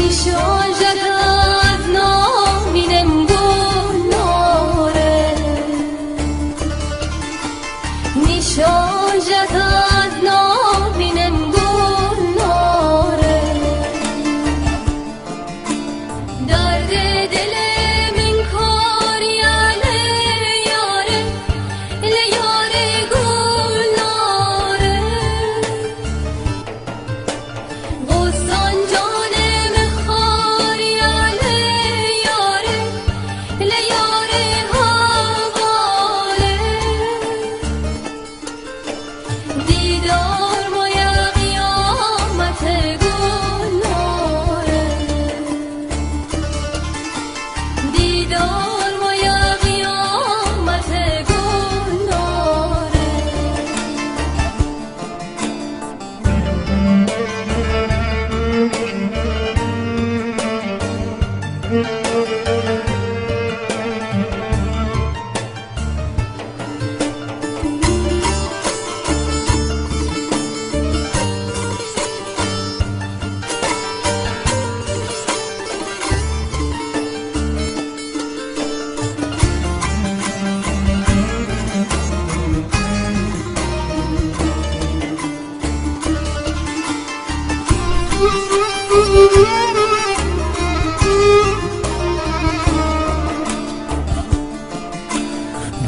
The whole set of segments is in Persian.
نشان جد از نامینم گلاره نشان جد از نامینم گلاره درد دل من کاریاله یاره لیاره گلاره غصان جانم خاریاله یاره لیاره حواله دیدار مایا قیامت گلاره دیدار مایا قیامت گلاره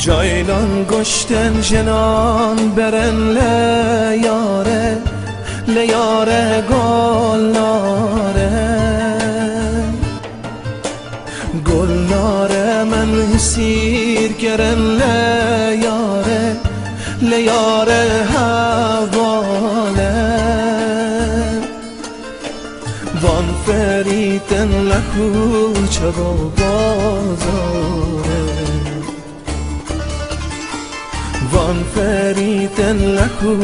Caylan goşten cenan beren le yare gollare men hisir geren le yare havale van feriten lehu çaba bazare وان فریتن لکو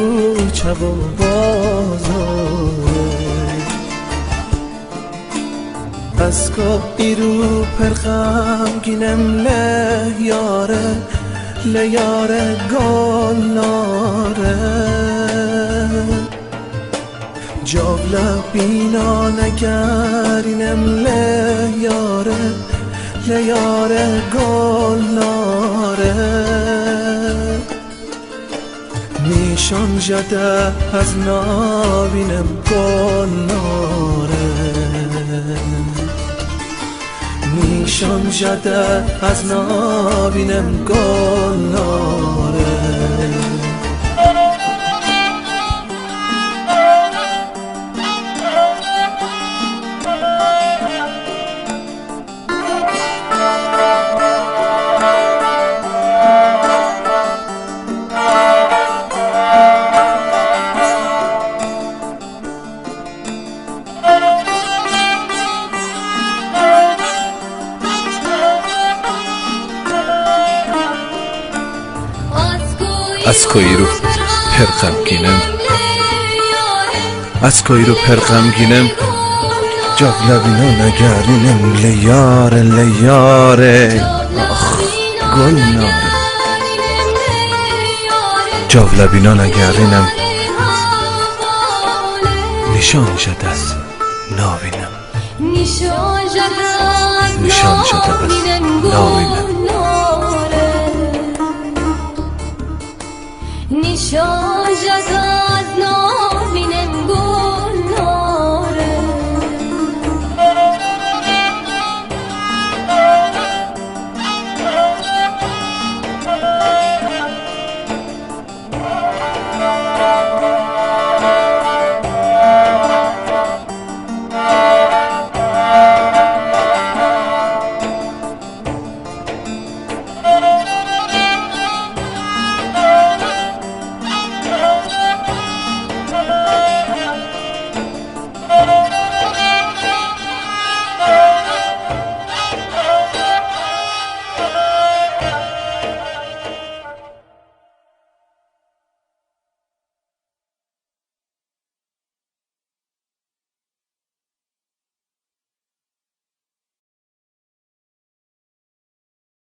چب و بازاره از که ایرو پرخم گینم لیاره گلاره جاولا بینا نگرینم لیاره گلاره نشان جده از نابینم گلاره نشان جده از نابینم گلاره از کویرو پرغم گینم جاگلا بینا نگرینم لیاره آخ گلناره جاگلا بینا نگرینم نشان جد از ناوینم نشان جد از ناوینم نشان جد